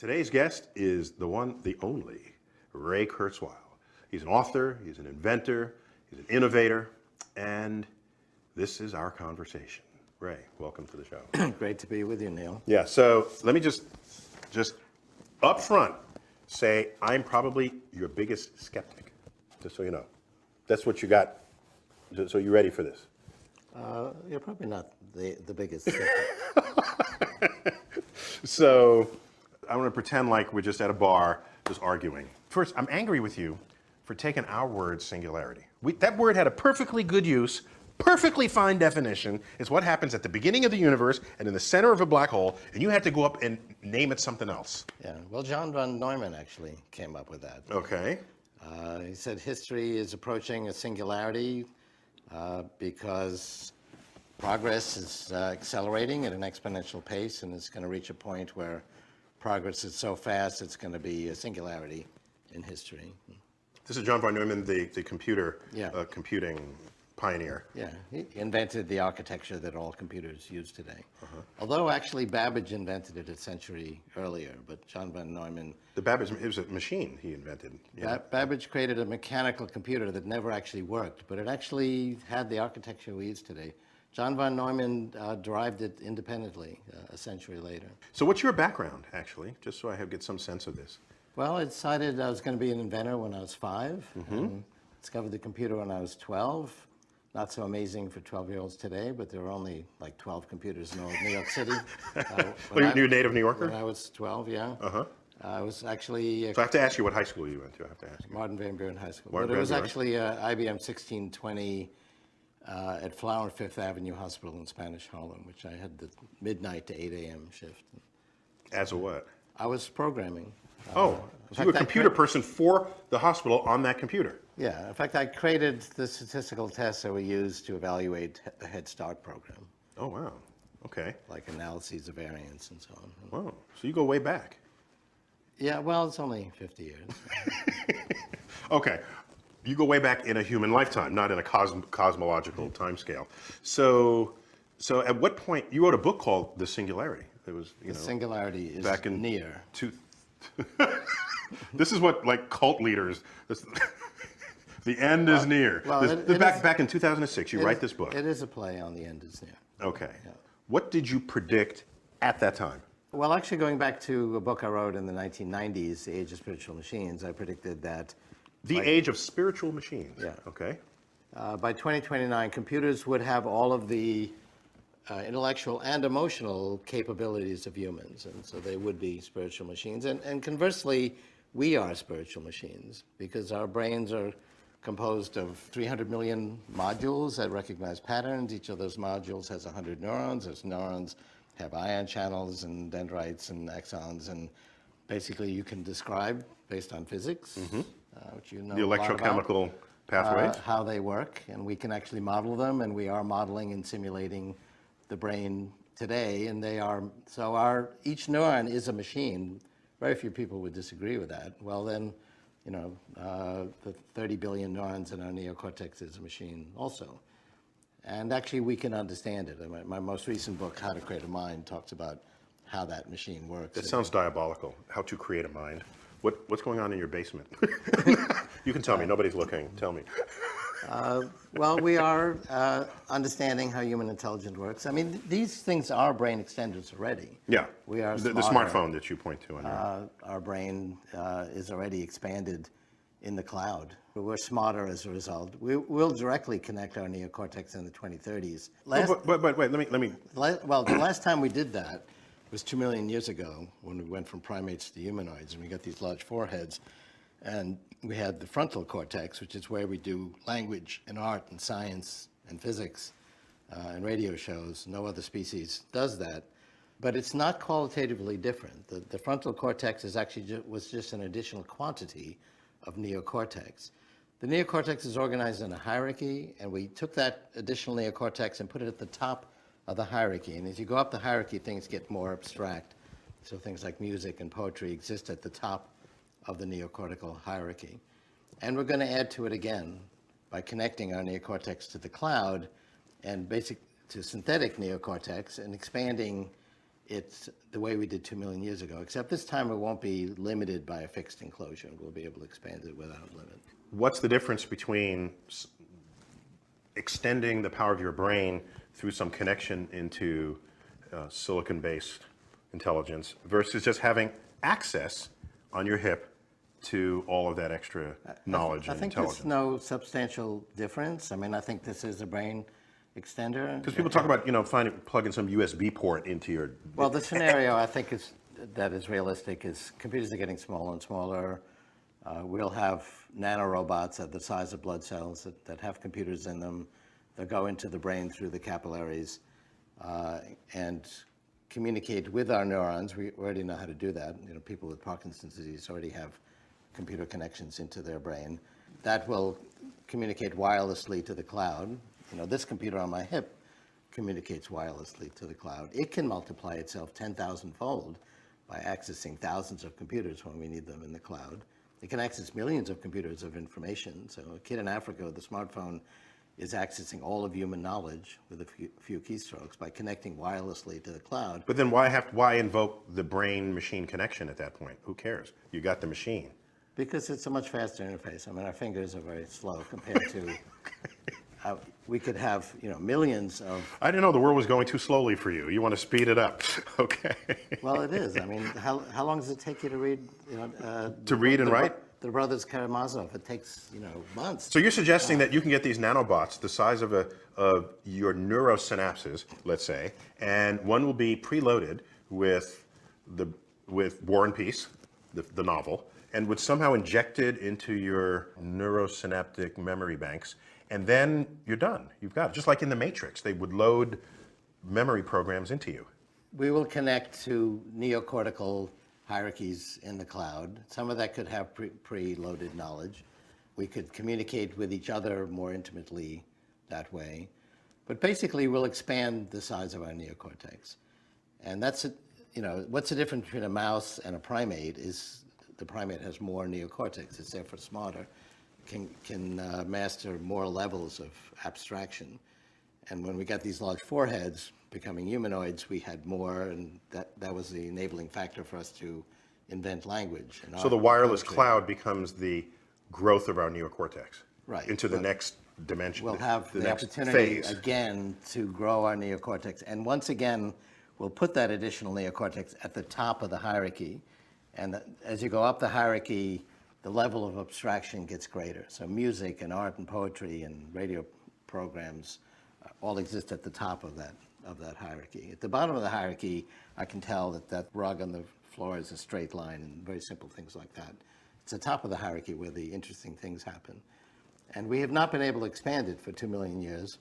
Today's guest is the one, the only, Ray Kurzweil. He's an author, he's an inventor, he's an innovator, and this is our conversation. Ray, welcome to the show. Great to be with you, Neil. Yeah, so let me just up front say I'm probably your biggest skeptic, just so you know. That's what you got, so you ready for this? You're probably not the biggest skeptic. So I'm going to pretend like we're just at a bar, just arguing. First, I'm angry with you for taking our word singularity. That word had a perfectly good use, perfectly fine definition. It's what happens at the beginning of the universe and in the center of a black hole, and you had to go up and name it something else. Yeah, well, John von Neumann actually came up with that. Okay. He said history is approaching a singularity because progress is accelerating at an exponential pace, and it's going to reach a point where progress is so fast it's going to be a singularity in history. This is John von Neumann, the computer, Yeah. computing pioneer. Yeah, he invented the architecture that all computers use today. Although actually Babbage invented it a century earlier, but John von Neumann... The Babbage, it was a machine he invented. Babbage created a mechanical computer that never actually worked, but it actually had the architecture we use today. John von Neumann derived it independently a century later. So what's your background, actually, just so I get some sense of this? Well, I decided I was going to be an inventor when I was 5, and discovered the computer when I was 12. Not so amazing for 12-year-olds today, but there were only like 12 computers in all of New York City. You're a native New Yorker? When I was 12, yeah. I was actually... So I have to ask you what high school you went to. I have to ask you. Martin Van Buren High School. Martin But it was Van Buren. actually IBM 1620 at Flower and Fifth Avenue Hospital in Spanish Harlem, which I had the midnight to 8 a.m. shift. As a what? I was programming. So you were a computer person for the hospital on that computer? Yeah, in fact, I created the statistical tests that we use to evaluate the Head Start program, Oh, wow. Okay. like analyses of variance and so on. Wow. So you go way back. Yeah, well, it's only 50 years. Okay. You go way back in a human lifetime, not in a cosmological timescale. So at what point, you wrote a book called The Singularity. It was, The singularity is back in near. This is what, like, cult leaders, the end is near. well, back in 2006, you write this book. It is a play on the end is near. Okay. What did you predict at that time? Well, actually, going back to a book I wrote in the 1990s, The Age of Spiritual Machines, I predicted that The age of spiritual machines. Yeah. Okay. by 2029, computers would have all of the intellectual and emotional capabilities of humans, and so they would be spiritual machines. And conversely, we are spiritual machines because our brains are composed of 300 million modules that recognize patterns. Each of those modules has 100 neurons. Those neurons have ion channels and dendrites and axons, and basically you can describe, based on physics, which you know The a lot about, electrochemical pathways? how they work, and we can actually model them, and we are modeling and simulating the brain today, and they are, so each neuron is a machine. Very few people would disagree with that. Well then, you know, the 30 billion neurons in our neocortex is a machine also. And actually we can understand it. My most recent book, How to Create a Mind, talks about how that machine works. That sounds diabolical. How to create a mind. What's going on in your basement? You can tell me. Nobody's looking. Tell me. Well, we are understanding how human intelligence works. I mean, these things are brain extenders already. Yeah. We are the smartphone that you point to on your... Our brain is already expanded in the cloud. We're smarter as a result. We'll directly connect our neocortex in the 2030s. But wait, let me... Well, the last time we did that was 2 million years ago when we went from primates to humanoids, and we got these large foreheads. And we had the frontal cortex, which is where we do language and art and science and physics and radio shows. No other species does that. But it's not qualitatively different. The frontal cortex is actually was just an additional quantity of neocortex. The neocortex is organized in a hierarchy, and we took that additional neocortex and put it at the top of the hierarchy. And as you go up the hierarchy, things get more abstract. So things like music and poetry exist at the top of the neocortical hierarchy. And we're going to add to it again by connecting our neocortex to the cloud and to synthetic neocortex and expanding it's the way we did 2 million years ago, except this time it won't be limited by a fixed enclosure. We'll be able to expand it without limit. What's the difference between extending the power of your brain through some connection into silicon-based intelligence versus just having access on your hip to all of that extra knowledge I and think intelligence? there's no substantial difference. I mean, I think this is a brain extender. Because people talk about, plugging some USB port into your... Well, the scenario I think that is realistic is computers are getting smaller and smaller. We'll have nanorobots at the size of blood cells that have computers in them. They'll go into the brain through the capillaries and communicate with our neurons. We already know how to do that. People with Parkinson's disease already have computer connections into their brain. That will communicate wirelessly to the cloud. This computer on my hip communicates wirelessly to the cloud. It can multiply itself 10,000-fold by accessing thousands of computers when we need them in the cloud. It can access millions of computers of information. So a kid in Africa with a smartphone is accessing all of human knowledge with a few keystrokes by connecting wirelessly to the cloud. But then why invoke the brain-machine connection at that point? Who cares? You got the machine. Because it's a much faster interface. I mean, our fingers are very slow compared to... we could have, millions of... I didn't know the world was going too slowly for you. You want to speed it up. Okay. Well, it is. I mean, how long does it take you to read? To read and write? The Brothers Karamazov. It takes, months. So you're suggesting that you can get these nanobots the size of your neurosynapses, let's say, and one will be preloaded with War and Peace, the novel, and would somehow injected into your neurosynaptic memory banks, and then you're done. You've got it. Just like in the Matrix, they would load memory programs into you. We will connect to neocortical hierarchies in the cloud. Some of that could have preloaded knowledge. We could communicate with each other more intimately that way. But basically, we'll expand the size of our neocortex. And that's, what's the difference between a mouse and a primate is the primate has more neocortex. It's therefore smarter, can master more levels of abstraction. And when we got these large foreheads becoming humanoids, we had more, and that was the enabling factor for us to invent language. So the wireless cloud becomes the growth of our neocortex. Right. Into the next dimension. We'll have the next opportunity phase. again to grow our neocortex. And once again, we'll put that additional neocortex at the top of the hierarchy. And as you go up the hierarchy, the level of abstraction gets greater. So music and art and poetry and radio programs all exist at the top of that hierarchy. At the bottom of the hierarchy, I can tell that rug on the floor is a straight line and very simple things like that. It's the top of the hierarchy where the interesting things happen. And we have not been able to expand it for 2 million years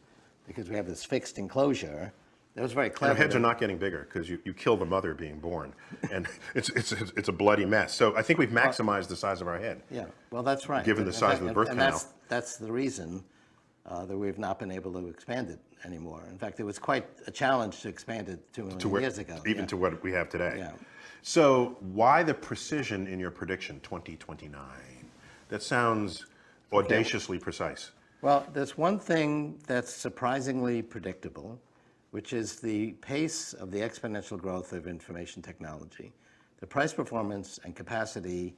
because we have this fixed enclosure. That was very clever. Our heads are not getting bigger because you kill the mother being born, and it's a bloody mess. So I think we've maximized the size of our head. Yeah, well, that's right. Given the size of the birth canal. That's the reason that we've not been able to expand it anymore. In fact, it was quite a challenge to expand it 2 million years ago. Even to what we have today. Yeah. So why the precision in your prediction, 2029? That sounds audaciously precise. Well, there's one thing that's surprisingly predictable, which is the pace of the exponential growth of information technology. The price, performance, and capacity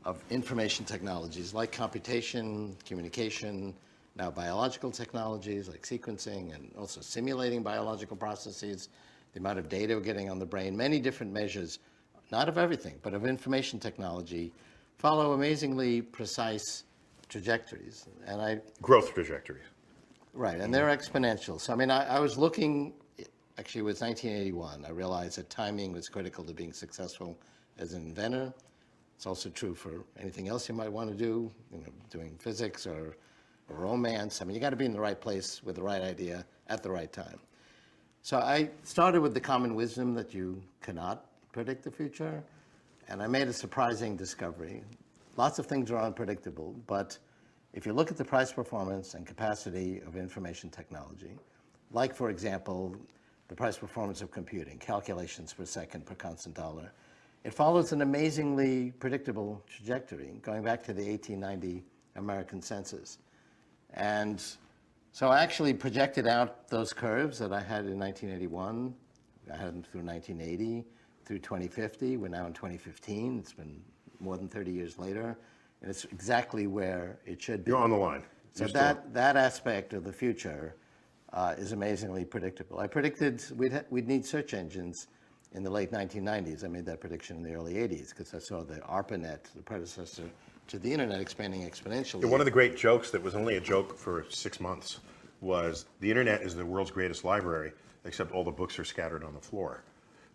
of information technologies like computation, communication, now biological technologies like sequencing and also simulating biological processes, the amount of data we're getting on the brain, many different measures, not of everything, but of information technology, follow amazingly precise trajectories. Growth trajectories. Right, and they're exponential. So, I mean, I was looking, actually it was 1981. I realized that timing was critical to being successful as an inventor. It's also true for anything else you might want to do, doing physics or romance. I mean, you got to be in the right place with the right idea at the right time. So I started with the common wisdom that you cannot predict the future, and I made a surprising discovery. Lots of things are unpredictable, but if you look at the price, performance, and capacity of information technology, like, for example, the price performance of computing, calculations per second per constant dollar, it follows an amazingly predictable trajectory, going back to the 1890 American census. And so I actually projected out those curves that I had in 1981, I had them through 1980, through 2050. We're now in 2015. It's been more than 30 years later, and it's exactly where it should be. You're on the line. So You're that aspect of the future is amazingly predictable. I predicted we'd need search engines in the late 1990s. I made that prediction in the early 80s because I saw the ARPANET, the predecessor to the internet, expanding exponentially. One of the great jokes that was only a joke for 6 months was the internet is the world's greatest library, except all the books are scattered on the floor.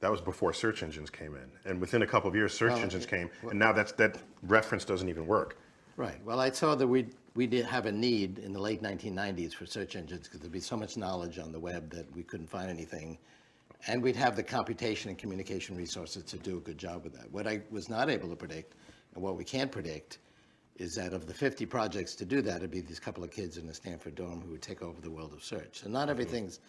That was before search engines came in. And within a couple of years, search engines came, and now that reference doesn't even work. Right. Well, I saw that we did have a need in the late 1990s for search engines because there'd be so much knowledge on the web that we couldn't find anything. And we'd have the computation and communication resources to do a good job with that. What I was not able to predict, and what we can't predict, is that of the 50 projects to do that, it'd be these couple of kids in a Stanford dorm who would take over the world of search. So not everything's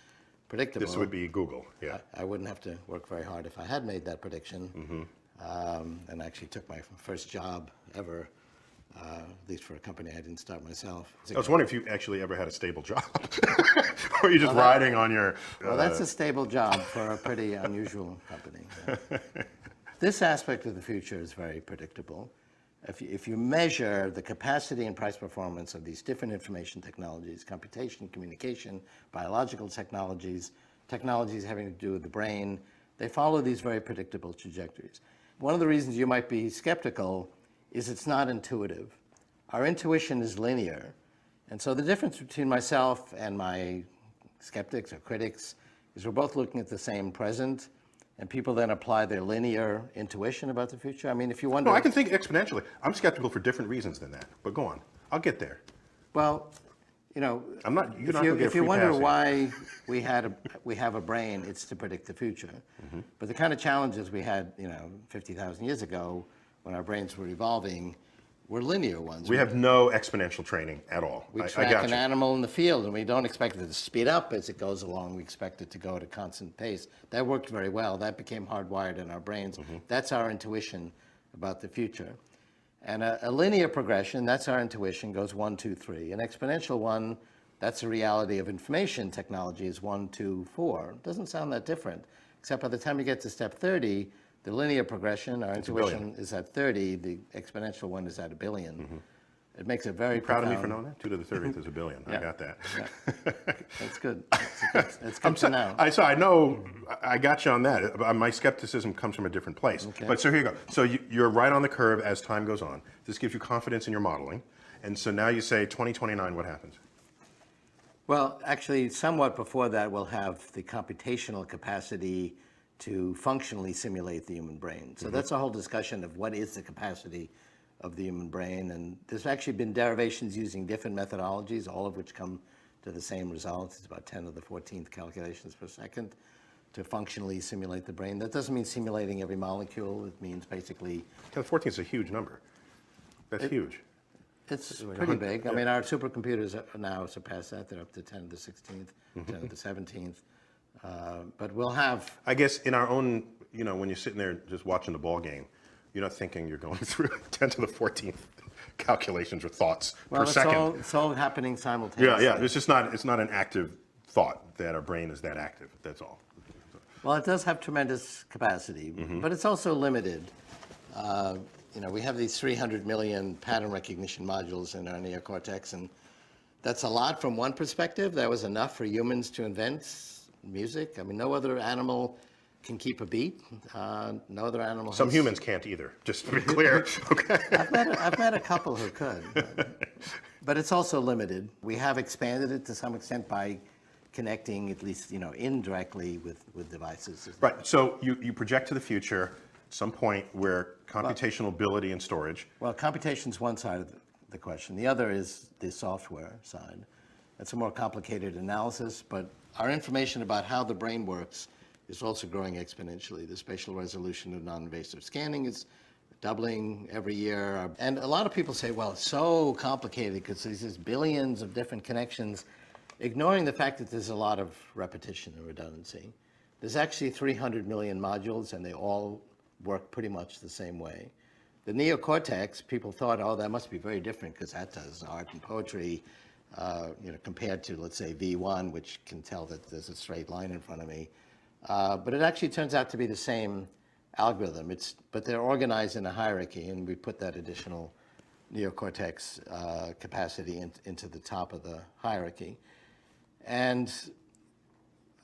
predictable. This would be Google, yeah. I wouldn't have to work very hard if I had made that prediction. And I actually took my first job ever, at least for a company I didn't start myself. I was wondering if you actually ever had a stable job. Or you're just riding on your... Well, that's a stable job for a pretty unusual company. This aspect of the future is very predictable. If you measure the capacity and price performance of these different information technologies, computation, communication, biological technologies, technologies having to do with the brain, they follow these very predictable trajectories. One of the reasons you might be skeptical is it's not intuitive. Our intuition is linear. And so the difference between myself and my skeptics or critics is we're both looking at the same present, and people then apply their linear intuition about the future. I mean, if you wonder... No, I can think exponentially. I'm skeptical for different reasons than that, but go on. I'll get there. Well, you know, if you wonder why we have a brain, it's to predict the future. But the kind of challenges we had, 50,000 years ago when our brains were evolving were linear ones. We have no exponential training at all. We track an animal in the field, and we don't expect it to speed up as it goes along. We expect it to go at a constant pace. That worked very well. That became hardwired in our brains. That's our intuition about the future. And a linear progression, that's our intuition, goes 1, 2, 3. An exponential one, that's the reality of information technology, is 1, 2, 4. It doesn't sound that different, except by the time you get to step 30, the linear progression, our intuition is at 30, the exponential one is at 1 billion. It makes it very proud of me for knowing that? 2 to the 30th is 1 billion. I got that. That's good. That's good to know. I know, I got you on that. My skepticism comes from a different place. Okay. But so here you go. So you're right on the curve as time goes on. This gives you confidence in your modeling. And so now you say 2029, what happens? Well, actually, somewhat before that, we'll have the computational capacity to functionally simulate the human brain. So that's a whole discussion of what is the capacity of the human brain. And there's actually been derivations using different methodologies, all of which come to the same results. It's about 10 to the 14th calculations per second to functionally simulate the brain. That doesn't mean simulating every molecule. It means basically... 10 to the 14th is a huge number. That's huge. It's pretty big. I mean, our supercomputers now surpass that. They're up to 10 to the 16th, 10 to the 17th. But we'll have... I guess in our own, when you're sitting there just watching the ball game, you're not thinking you're going through 10 to the 14th calculations or thoughts per second. It's all happening simultaneously. Yeah. It's not an active thought that our brain is that active. That's all. Well, it does have tremendous capacity, but it's also limited. We have these 300 million pattern recognition modules in our neocortex, and that's a lot from one perspective. That was enough for humans to invent music. I mean, no other animal can keep a beat. No other animal. Some humans can't either, just to be clear. Okay. I've met a couple who could, but it's also limited. We have expanded it to some extent by connecting, at least indirectly, with devices. Right. So you project to the future, some point where computational ability and storage. Well, computation's one side of the question. The other is the software side. That's a more complicated analysis, but our information about how the brain works is also growing exponentially. The spatial resolution of non-invasive scanning is doubling every year. And a lot of people say, well, it's so complicated because there's billions of different connections, ignoring the fact that there's a lot of repetition and redundancy. There's actually 300 million modules, and they all work pretty much the same way. The neocortex, people thought, oh, that must be very different because that does art and poetry, compared to, let's say, V1, which can tell that there's a straight line in front of me. But it actually turns out to be the same algorithm. But they're organized in a hierarchy, and we put that additional neocortex capacity into the top of the hierarchy. And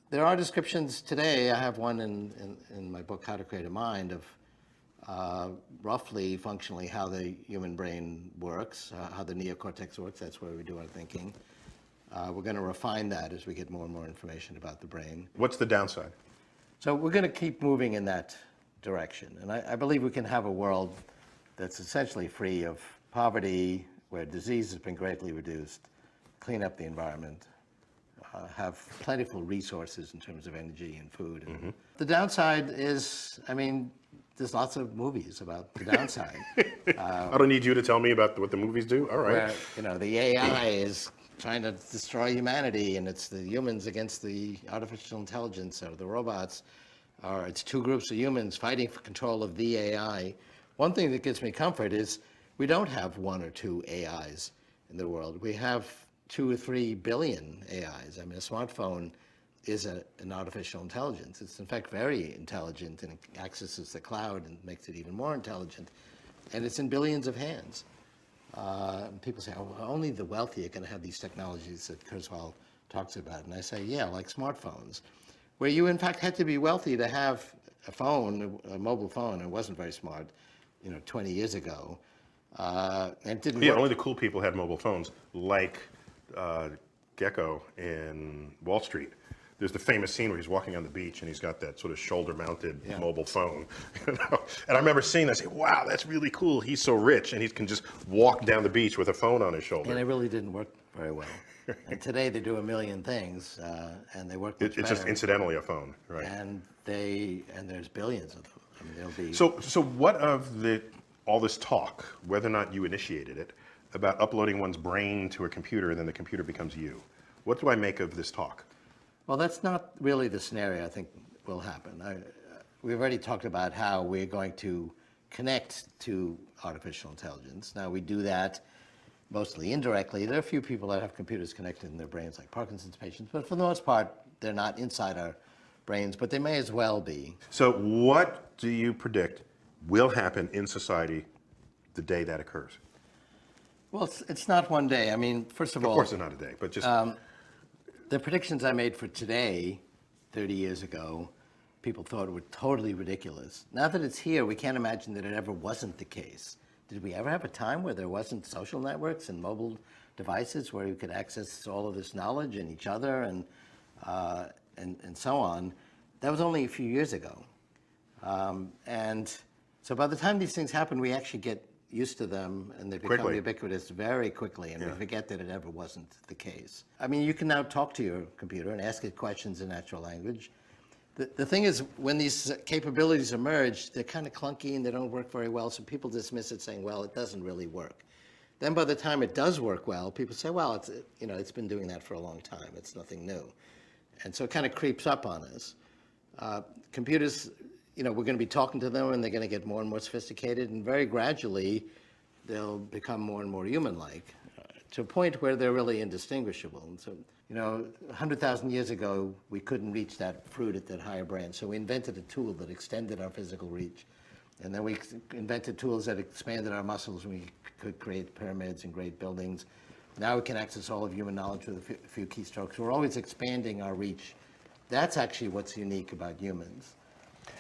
there are descriptions today. I have one in my book, How to Create a Mind, of roughly functionally how the human brain works, how the neocortex works. That's where we do our thinking. We're going to refine that as we get more and more information about the brain. What's the downside? So we're going to keep moving in that direction. And I believe we can have a world that's essentially free of poverty, where disease has been greatly reduced, clean up the environment, have plentiful resources in terms of energy and food. And the downside is, I mean, there's lots of movies about the downside. I don't need you to tell me about what the movies do. All right. Where, the AI is trying to destroy humanity, and it's the humans against the artificial intelligence or the robots, or it's two groups of humans fighting for control of the AI. One thing that gives me comfort is we don't have one or two AIs in the world. We have 2 or 3 billion AIs. I mean, a smartphone is an artificial intelligence. It's in fact very intelligent, and it accesses the cloud and makes it even more intelligent. And it's in billions of hands. People say, oh, only the wealthy are going to have these technologies that Kurzweil talks about. And I say, yeah, like smartphones, where you in fact had to be wealthy to have a phone, a mobile phone. It wasn't very smart, 20 years ago. And it didn't work. Only the cool people had mobile phones, like Gecko in Wall Street. There's the famous scene where he's walking on the beach and he's got that sort of shoulder-mounted mobile phone. And I remember seeing that, I say, wow, that's really cool. He's so rich, and he can just walk down the beach with a phone on his shoulder. And it really didn't work very well. And today they do a million things, and they work much better. It's just incidentally a phone, right? And there's billions of them. I mean, there'll be. So what of all this talk, whether or not you initiated it, about uploading one's brain to a computer and then the computer becomes you? What do I make of this talk? Well, that's not really the scenario I think will happen. We've already talked about how we're going to connect to artificial intelligence. Now, we do that mostly indirectly. There are a few people that have computers connected in their brains, like Parkinson's patients, but for the most part, they're not inside our brains, but they may as well be. So what do you predict will happen in society the day that occurs? Well, it's not one day. I mean, first of all... Of course it's not a day, but just... The predictions I made for today, 30 years ago, people thought were totally ridiculous. Now that it's here, we can't imagine that it ever wasn't the case. Did we ever have a time where there wasn't social networks and mobile devices where you could access all of this knowledge and each other and so on? That was only a few years ago. And so by the time these things happen, we actually get used to them, and they become ubiquitous very quickly, and we forget that it ever wasn't the case. I mean, you can now talk to your computer and ask it questions in natural language. The thing is, when these capabilities emerge, they're kind of clunky and they don't work very well, so people dismiss it saying, well, it doesn't really work. Then by the time it does work well, people say, well, it's been doing that for a long time. It's nothing new. And so it kind of creeps up on us. Computers, we're going to be talking to them, and they're going to get more and more sophisticated, and very gradually they'll become more and more human-like to a point where they're really indistinguishable. And so, 100,000 years ago, we couldn't reach that fruit at that higher branch, so we invented a tool that extended our physical reach. And then we invented tools that expanded our muscles, and we could create pyramids and great buildings. Now we can access all of human knowledge with a few keystrokes. We're always expanding our reach. That's actually what's unique about humans.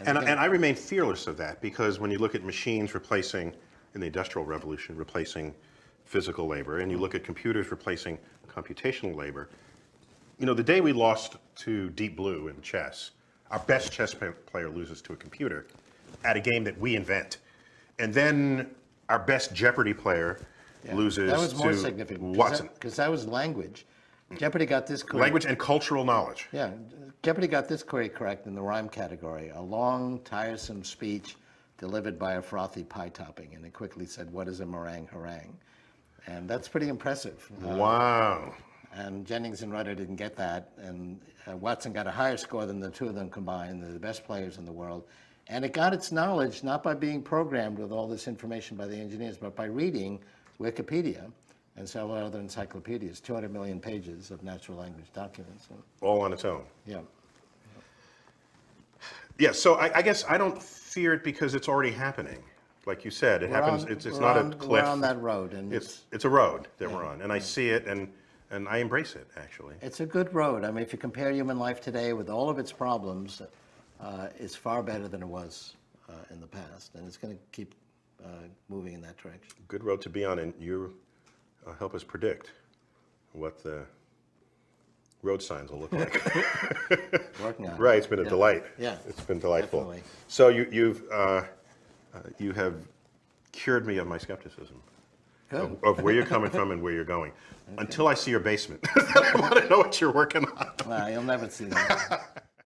And I remain fearless of that, because when you look at machines replacing, in the Industrial Revolution, replacing physical labor, and you look at computers replacing computational labor, the day we lost to Deep Blue in chess, our best chess player loses to a computer at a game that we invent. And then our best Jeopardy player loses that was more to significant, Watson. Because that was language. Jeopardy got this correct. Language and cultural knowledge. Yeah, Jeopardy got this query correct in the rhyme category. A long, tiresome speech delivered by a frothy pie topping. And it quickly said, what is a meringue harangue? And that's pretty impressive. Wow. And Jennings and Rudder didn't get that. And Watson got a higher score than the two of them combined. They're the best players in the world. And it got its knowledge not by being programmed with all this information by the engineers, but by reading Wikipedia and several other encyclopedias, 200 million pages of natural language documents. All on its own. Yeah. Yeah, so I guess I don't fear it because it's already happening. Like you said, it happens. It's not a cliff. We're on that road, and It's a road that we're on, and I see it, and I embrace it actually. it's a good road. I mean, if you compare human life today with all of its problems, it's far better than it was in the past, and it's going to keep moving in that direction. Good road to be on, and you help us predict what the road signs will look like. Working on it. Right, it's been a delight. Yeah, It's been delightful. definitely. So you have cured me of my skepticism Good. of where you're coming from and where you're going. Until I see your basement, I want to know what you're working on. Well, you'll never see that.